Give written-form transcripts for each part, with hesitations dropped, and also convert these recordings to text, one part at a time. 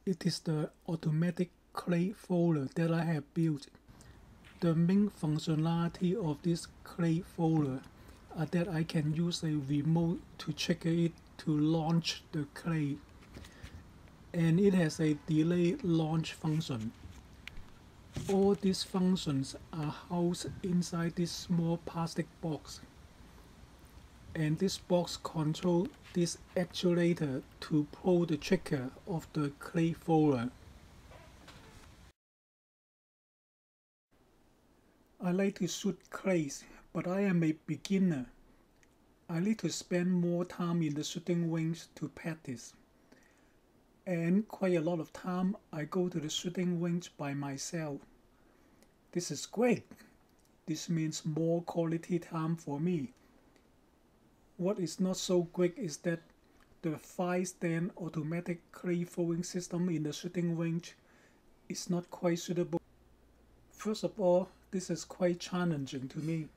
It is the automatic crate folder that I have built. The main functionality of this crate folder are that I can use a remote to trigger it to launch the crate, and it has a delayed launch function. All these functions are housed inside this small plastic box, and this box controls this actuator to pull the trigger of the crate folder. I like to shoot crates, but I am a beginner. I need to spend more time in the shooting range to practice. And quite a lot of time I go to the shooting range by myself. This is great. This means more quality time for me. What is not so great is that the 5-stand automatic crate throwing system in the shooting range is not quite suitable. First of all, this is quite challenging to me.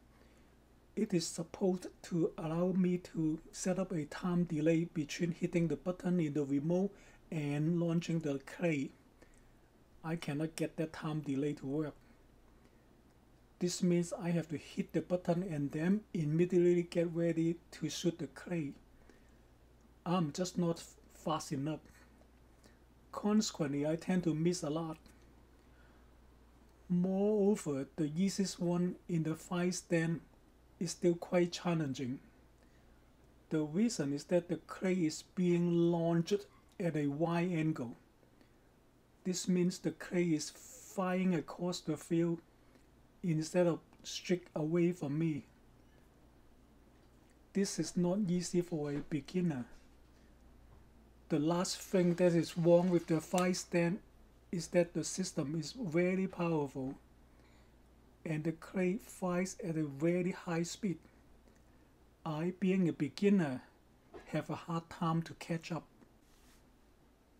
It is supposed to allow me to set up a time delay between hitting the button in the remote and launching the crate. I cannot get that time delay to work. This means I have to hit the button and then immediately get ready to shoot the crate. I'm just not fast enough. Consequently, I tend to miss a lot. Moreover, the easiest one in the 5-stand is still quite challenging. The reason is that the crate is being launched at a wide angle. This means the crate is flying across the field instead of straight away from me. This is not easy for a beginner. The last thing that is wrong with the 5-stand is that the system is very powerful and the crate flies at a very high speed. I, being a beginner, have a hard time to catch up.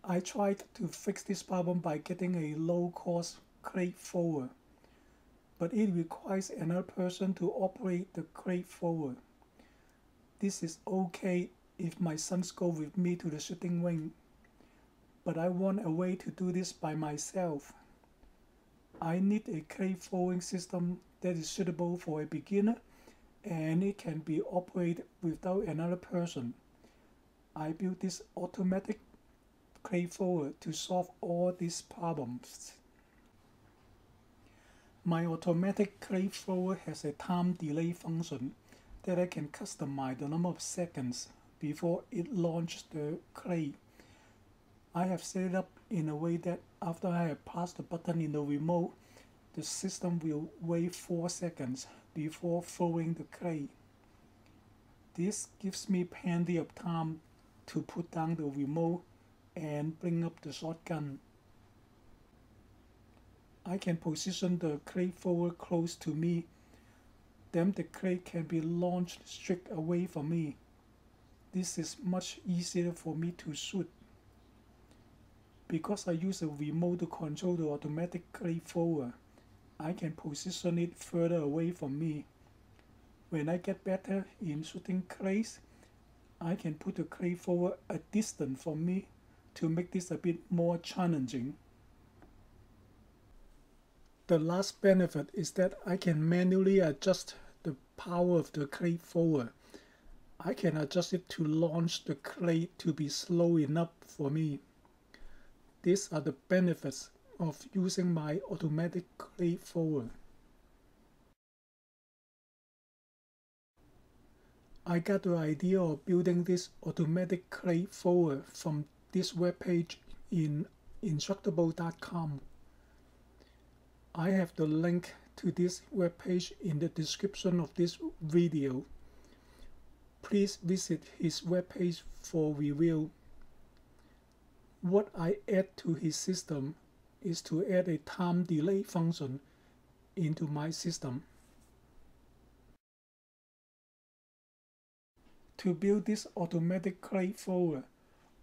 I tried to fix this problem by getting a low-cost crate thrower, but it requires another person to operate the crate thrower. This is okay if my sons go with me to the shooting range, but I want a way to do this by myself. I need a crate throwing system that is suitable for a beginner and it can be operated without another person. I built this automatic crate thrower to solve all these problems. My automatic crate thrower has a time delay function that I can customize the number of seconds before it launches the crate. I have set it up in a way that after I have pressed the button in the remote, the system will wait 4 seconds before throwing the crate. This gives me plenty of time to put down the remote and bring up the shotgun. I can position the crate thrower close to me, then the crate can be launched straight away from me. This is much easier for me to shoot. Because I use a remote to control the automatic crate thrower, I can position it further away from me. When I get better in shooting crates, I can put the crate thrower a distance from me to make this a bit more challenging. The last benefit is that I can manually adjust the power of the crate thrower. I can adjust it to launch the crate to be slow enough for me. These are the benefits of using my automatic crate thrower. I got the idea of building this automatic crate thrower from this webpage in Instructable.com. I have the link to this webpage in the description of this video. Please visit his webpage for review. What I add to his system is to add a time delay function into my system. To build this automatic crate thrower,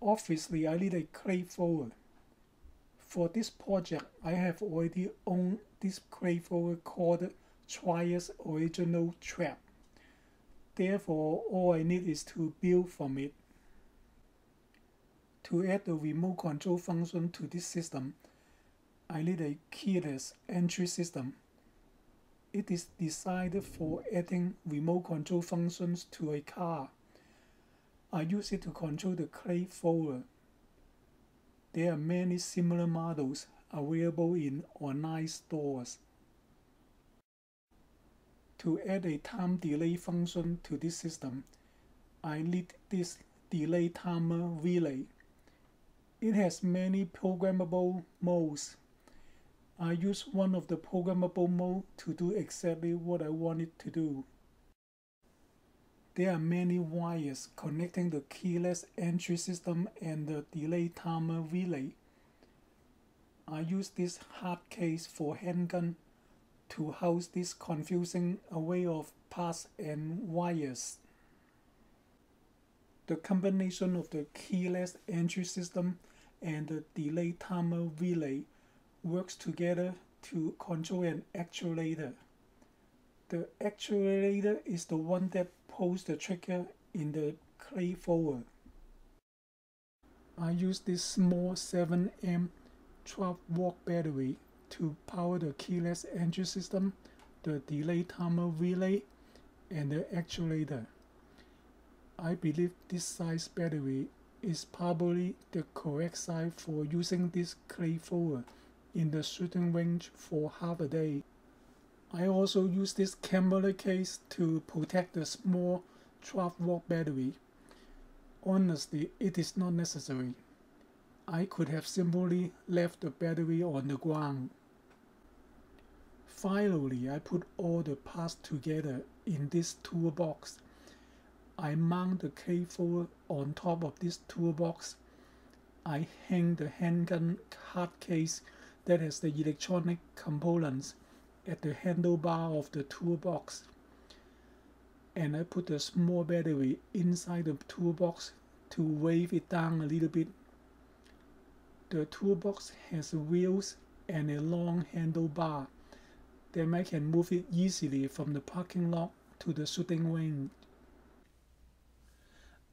obviously I need a crate thrower. For this project, I have already owned this crate thrower called Trias Original Trap. Therefore, all I need is to build from it. To add the remote control function to this system, I need a keyless entry system. It is designed for adding remote control functions to a car. I use it to control the clay folder. There are many similar models available in online stores. To add a time delay function to this system, I need this delay timer relay. It has many programmable modes. I use one of the programmable modes to do exactly what I want it to do. There are many wires connecting the keyless entry system and the delay timer relay. I use this hard case for handgun to house this confusing array of parts and wires. The combination of the keyless entry system and the delay timer relay works together to control an actuator. The actuator is the one that pulls the trigger in the clay folder. I use this small 7 amp 12-volt battery to power the keyless entry system, the delay timer relay, and the actuator. I believe this size battery is probably the correct size for using this clay folder in the shooting range for half a day. I also use this camera case to protect the small 12-volt battery. Honestly, it is not necessary. I could have simply left the battery on the ground. Finally, I put all the parts together in this toolbox. I mount the clay folder on top of this toolbox. I hang the handgun hard case that has the electronic components at the handlebar of the toolbox. And I put the small battery inside the toolbox to wave it down a little bit. The toolbox has wheels and a long handlebar that I can move it easily from the parking lot to the shooting range.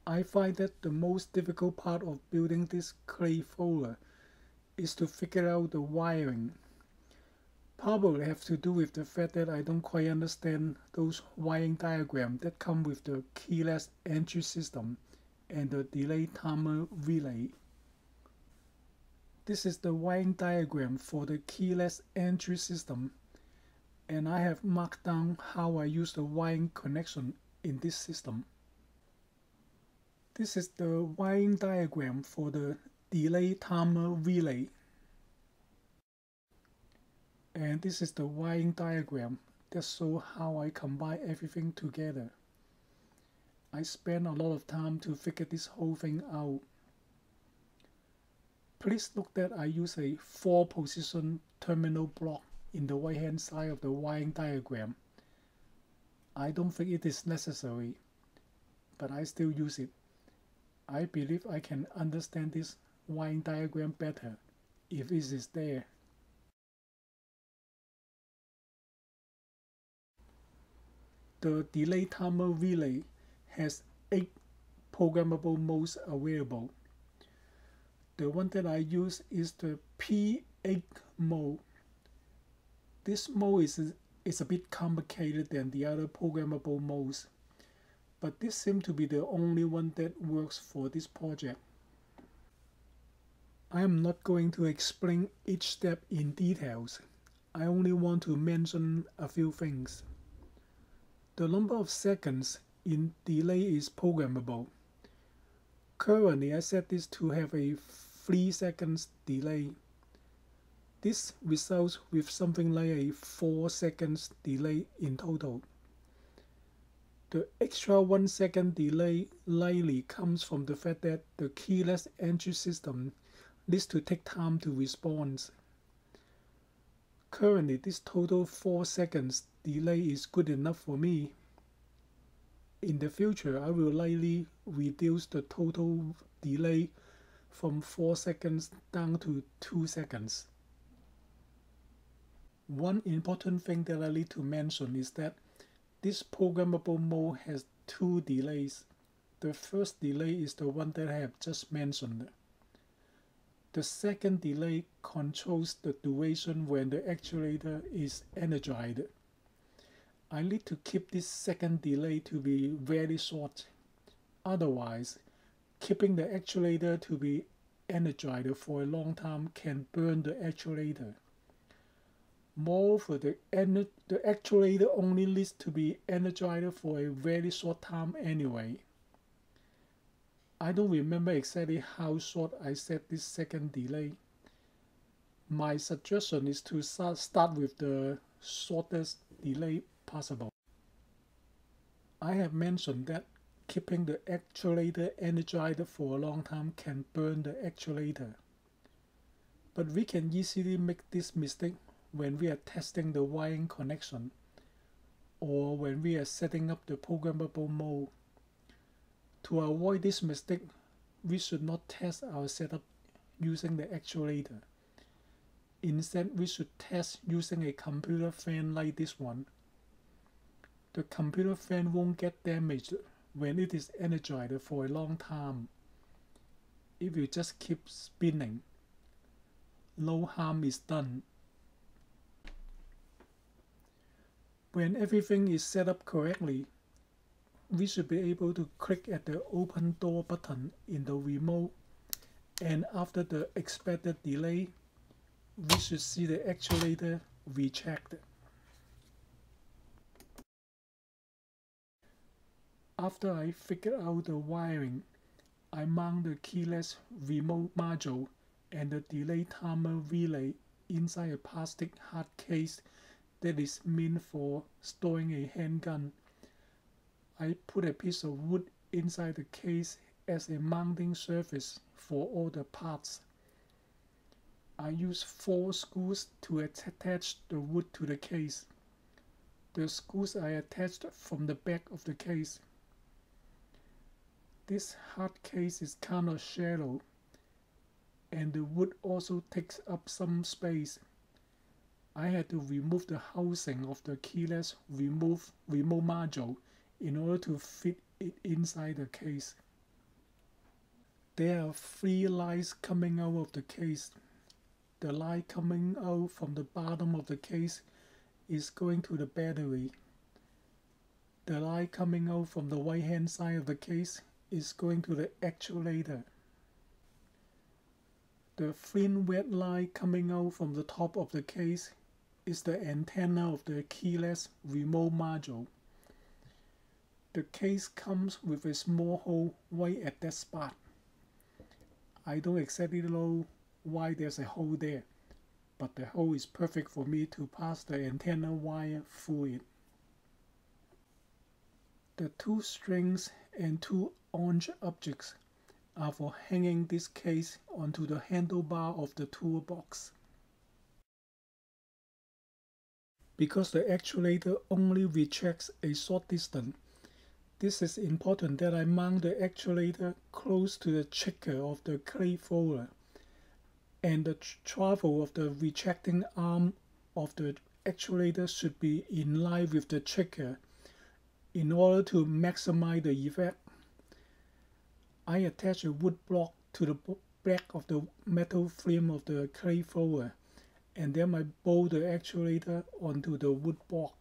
I find that the most difficult part of building this clay folder is to figure out the wiring. Probably have to do with the fact that I don't quite understand those wiring diagrams that come with the keyless entry system and the delay timer relay. This is the wiring diagram for the keyless entry system, and I have marked down how I use the wiring connection in this system. This is the wiring diagram for the delay timer relay. And this is the wiring diagram that shows how I combine everything together. I spent a lot of time to figure this whole thing out. Please note that I use a 4-position terminal block in the right hand side of the wiring diagram. I don't think it is necessary, but I still use it. I believe I can understand this wiring diagram better if it is there. The delay timer relay has 8 programmable modes available. The one that I use is the P8 mode. This mode is a bit complicated than the other programmable modes, but this seems to be the only one that works for this project. I am not going to explain each step in details. I only want to mention a few things. The number of seconds in delay is programmable. Currently, I set this to have a 3 seconds delay. This results with something like a 4 seconds delay in total. The extra 1 second delay likely comes from the fact that the keyless entry system needs to take time to respond. Currently, this total 4 seconds delay is good enough for me. In the future, I will likely reduce the total delay from 4 seconds down to 2 seconds. One important thing that I need to mention is that this programmable mode has 2 delays. The first delay is the one that I have just mentioned. The second delay controls the duration when the actuator is energized. I need to keep this second delay to be very short. Otherwise, keeping the actuator to be energized for a long time can burn the actuator. Moreover, the actuator only needs to be energized for a very short time anyway. I don't remember exactly how short I set this second delay. My suggestion is to start with the shortest delay possible. I have mentioned that keeping the actuator energized for a long time can burn the actuator. But we can easily make this mistake when we are testing the wiring connection or when we are setting up the programmable mode. To avoid this mistake, we should not test our setup using the actuator. Instead, we should test using a computer fan like this one. The computer fan won't get damaged when it is energized for a long time. It will just keep spinning. No harm is done. When everything is set up correctly, we should be able to click at the open door button in the remote, and after the expected delay, we should see the actuator rechecked. After I figure out the wiring, I mount the keyless remote module and the delay timer relay inside a plastic hard case that is meant for storing a handgun. I put a piece of wood inside the case as a mounting surface for all the parts. I use 4 screws to attach the wood to the case. The screws are attached from the back of the case. This hard case is kind of shallow, and the wood also takes up some space. I had to remove the housing of the keyless remote module in order to fit it inside the case. There are 3 lines coming out of the case. The line coming out from the bottom of the case is going to the battery. The line coming out from the right hand side of the case is going to the actuator. The thin red line coming out from the top of the case is the antenna of the keyless remote module. The case comes with a small hole right at that spot. I don't exactly know why there's a hole there, but the hole is perfect for me to pass the antenna wire through it. The 2 strings and 2 orange objects are for hanging this case onto the handlebar of the toolbox. Because the actuator only rejects a short distance, this is important that I mount the actuator close to the trigger of the clay folder, and the travel of the retracting arm of the actuator should be in line with the trigger in order to maximize the effect. I attach a wood block to the back of the metal frame of the clay folder, and then I bolt the actuator onto the wood block.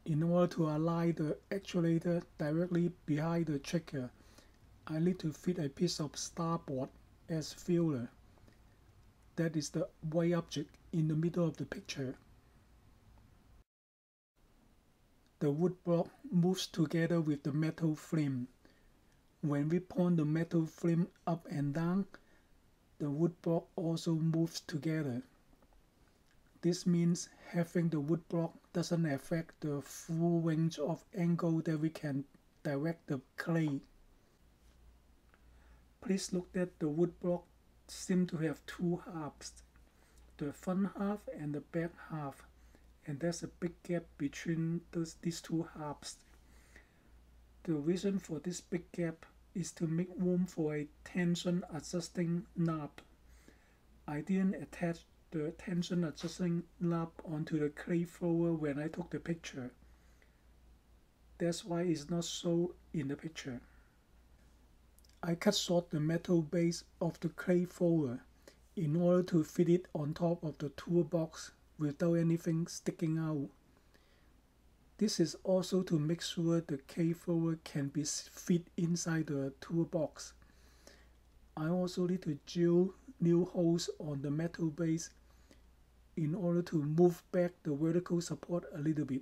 In order to align the actuator directly behind the trigger, I need to fit a piece of starboard as filler. That is the white object in the middle of the picture. The wood block moves together with the metal frame. When we point the metal frame up and down, the wood block also moves together. This means having the wood block doesn't affect the full range of angle that we can direct the clay. Please look that the wood block seems to have 2 halves, the front half and the back half, and there's a big gap between these 2 halves. The reason for this big gap is to make room for a tension adjusting knob. I didn't attach the tension adjusting knob onto the clay folder when I took the picture. That's why it's not shown in the picture. I cut short the metal base of the clay folder in order to fit it on top of the toolbox without anything sticking out. This is also to make sure the clay folder can be fit inside the toolbox. I also need to drill new holes on the metal base in order to move back the vertical support a little bit.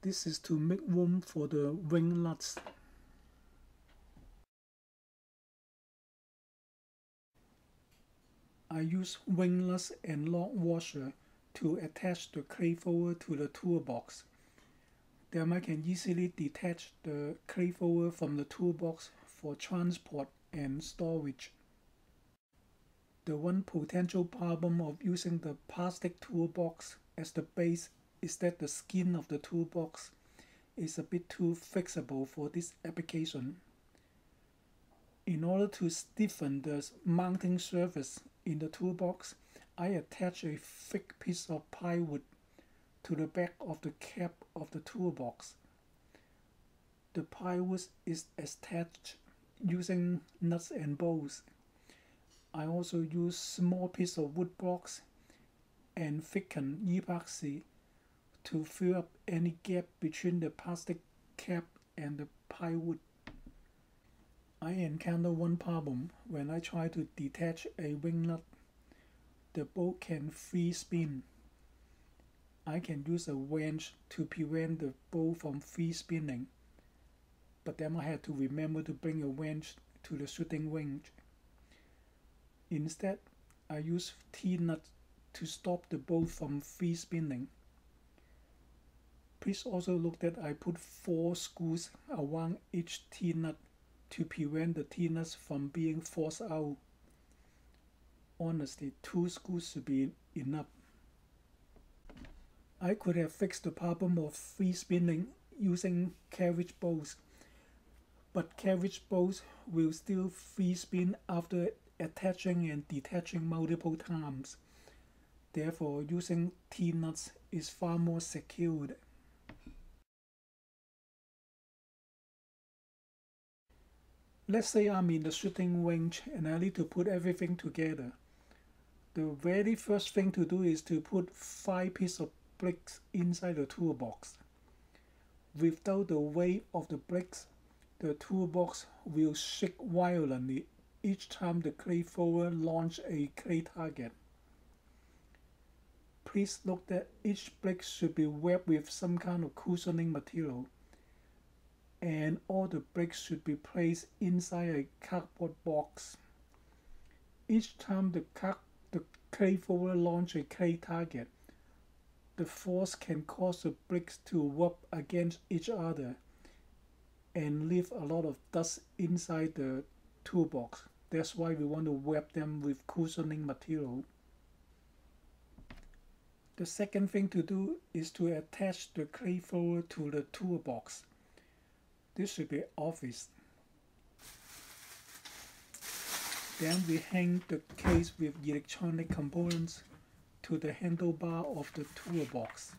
This is to make room for the wing nuts. I use wing nuts and lock washer to attach the clay folder to the toolbox. Then I can easily detach the clay folder from the toolbox for transport and storage. The one potential problem of using the plastic toolbox as the base is that the skin of the toolbox is a bit too flexible for this application. In order to stiffen the mounting surface in the toolbox, I attach a thick piece of plywood to the back of the cap of the toolbox. The plywood is attached using nuts and bolts. I also use small piece of wood blocks and thicken epoxy to fill up any gap between the plastic cap and the plywood. I encounter one problem when I try to detach a wing nut. The bolt can free spin. I can use a wrench to prevent the bolt from free spinning, but then I have to remember to bring a wrench to the shooting range. Instead, I use T-nuts to stop the bolt from free spinning. Please also look that I put 4 screws around each T-nut to prevent the T-nuts from being forced out. Honestly, 2 screws should be enough. I could have fixed the problem of free spinning using carriage bolts, but carriage bolts will still free spin after attaching and detaching multiple times. Therefore, using T-nuts is far more secured. Let's say I'm in the shooting range and I need to put everything together. The very first thing to do is to put 5 pieces of bricks inside the toolbox. Without the weight of the bricks, the toolbox will shake violently each time the clay folder launches a clay target. Please note that each brick should be wrapped with some kind of cushioning material, and all the bricks should be placed inside a cardboard box. Each time the clay folder launches a clay target, the force can cause the bricks to rub against each other and leave a lot of dust inside the toolbox. That's why we want to wrap them with cushioning material. The second thing to do is to attach the clay folder to the toolbox. This should be obvious. Then we hang the case with electronic components to the handlebar of the toolbox.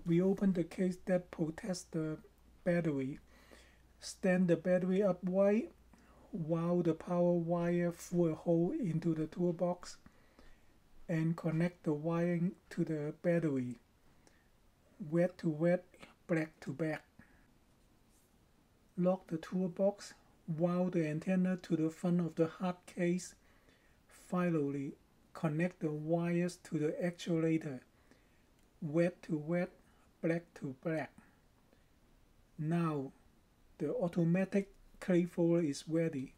We open the case that protects the battery. Stand the battery upright while the power wire through a hole into the toolbox and connect the wiring to the battery. Wet to wet, black to black. Lock the toolbox, wire the antenna to the front of the hard case. Finally, connect the wires to the actuator. Wet to wet, black to black. Now, the automatic clay folder is ready.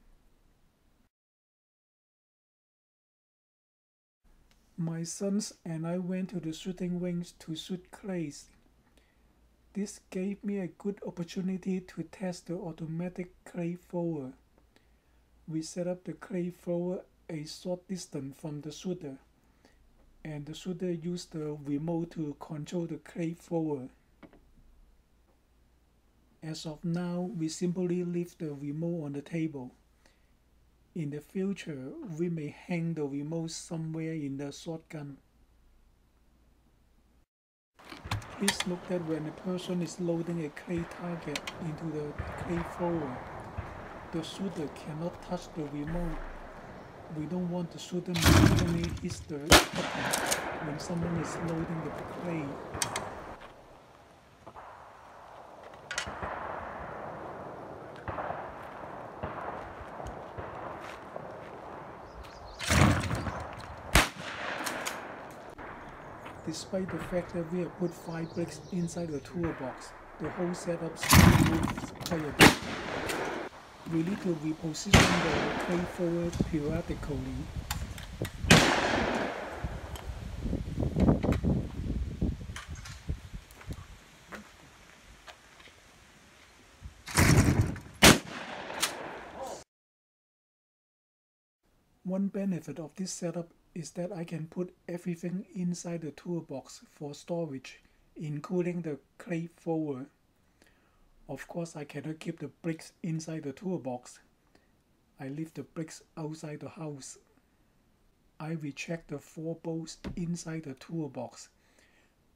My sons and I went to the shooting range to shoot clays. This gave me a good opportunity to test the automatic clay folder. We set up the clay folder a short distance from the shooter, and the shooter used the remote to control the clay folder. As of now, we simply leave the remote on the table. In the future, we may hang the remote somewhere in the shotgun. Please note that when a person is loading a clay target into the clay forward, the shooter cannot touch the remote. We don't want the shooter mistakenly hits the button when someone is loading the clay. Despite the fact that we have put 5 bricks inside the toolbox, the whole setup still moves quite a bit. We need to reposition the clay forward periodically. One benefit of this setup is that I can put everything inside the toolbox for storage, including the clay forward. Of course, I cannot keep the bricks inside the toolbox. I leave the bricks outside the house. I recheck the 4 bolts inside the toolbox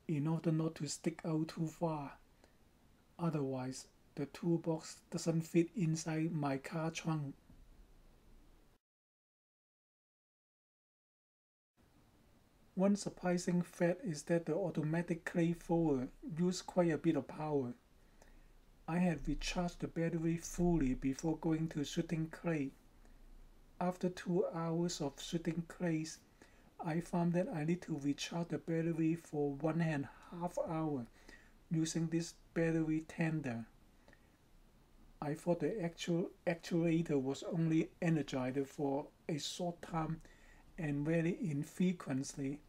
in order not to stick out too far. Otherwise, the toolbox doesn't fit inside my car trunk. One surprising fact is that the automatic clay forward uses quite a bit of power. I had recharged the battery fully before going to shooting clay. After 2 hours of shooting clays, I found that I need to recharge the battery for 1.5 hours using this battery tender. I thought the actuator was only energized for a short time and very infrequently.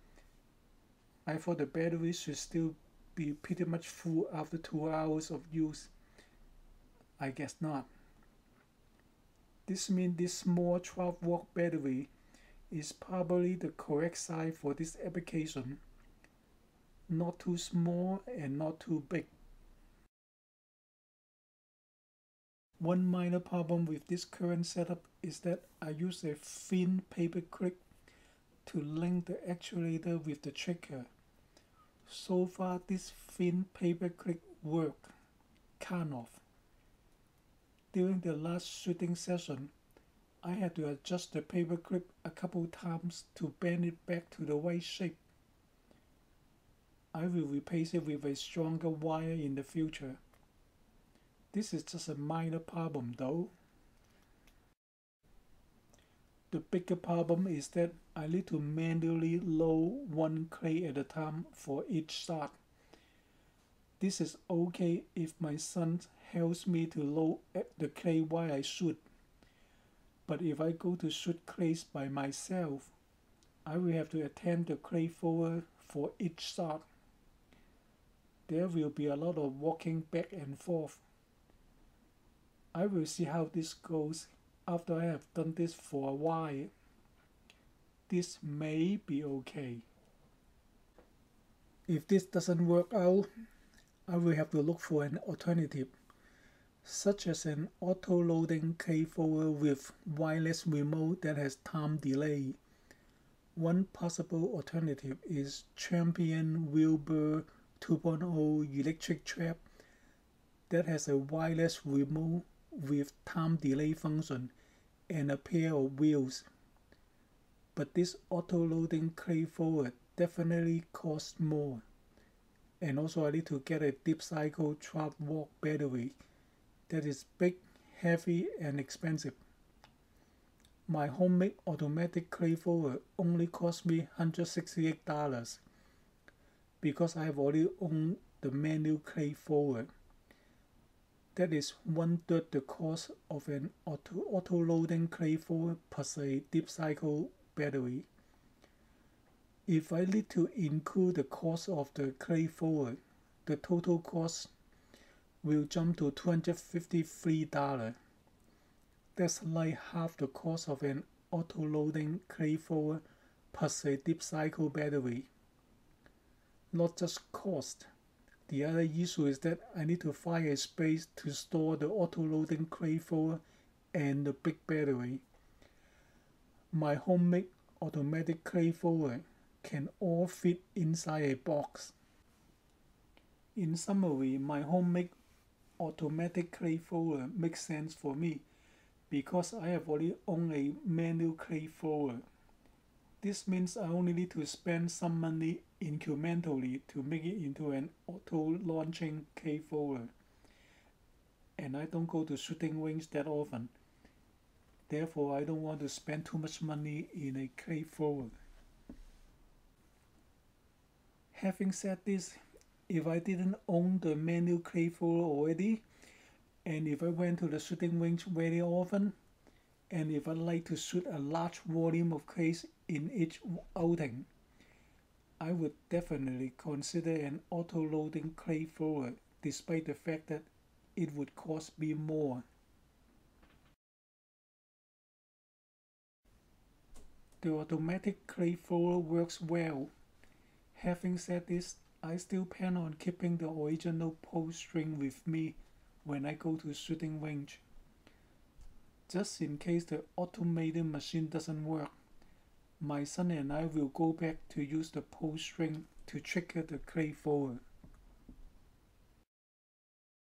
I thought the battery should still be pretty much full after 2 hours of use. I guess not. This means this small 12-volt battery is probably the correct size for this application. Not too small and not too big. One minor problem with this current setup is that I use a thin paper clip to link the actuator with the trigger. So far this thin paper clip worked, kind of. During the last shooting session, I had to adjust the paper clip a couple times to bend it back to the right shape. I will replace it with a stronger wire in the future. This is just a minor problem though. The bigger problem is that I need to manually load 1 clay at a time for each shot. This is okay if my son helps me to load the clay while I shoot. But if I go to shoot clays by myself, I will have to attend the clay forward for each shot. There will be a lot of walking back and forth. I will see how this goes after I have done this for a while. This may be okay. If this doesn't work out, I will have to look for an alternative, such as an auto-loading clay forward with wireless remote that has time delay. One possible alternative is Champion Wilbur 2.0 electric trap that has a wireless remote with time delay function and a pair of wheels. But this auto-loading clay forward definitely costs more. And also I need to get a deep cycle 12-volt battery that is big, heavy and expensive. My homemade automatic clay forward only cost me $168 because I have already owned the manual clay forward. That is 1/3 the cost of an auto-loading clay forward plus a deep cycle battery. If I need to include the cost of the clay forward, the total cost will jump to $253. That's like half the cost of an auto-loading clay forward plus a deep cycle battery. Not just cost. The other issue is that I need to find a space to store the auto-loading clay forward and the big battery. My homemade automatic clay forward can all fit inside a box. In summary, my homemade automatic clay thrower makes sense for me because I have already owned a manual clay thrower. This means I only need to spend some money incrementally to make it into an auto-launching clay thrower, and I don't go to shooting range that often. Therefore, I don't want to spend too much money in a clay thrower. Having said this, if I didn't own the manual clay thrower already, and if I went to the shooting range very often, and if I like to shoot a large volume of clays in each outing, I would definitely consider an auto-loading clay thrower, despite the fact that it would cost me more. The automatic clay thrower works well. Having said this, I still plan on keeping the original pull string with me when I go to shooting range. Just in case the automated machine doesn't work, my son and I will go back to use the pull string to trigger the clay thrower.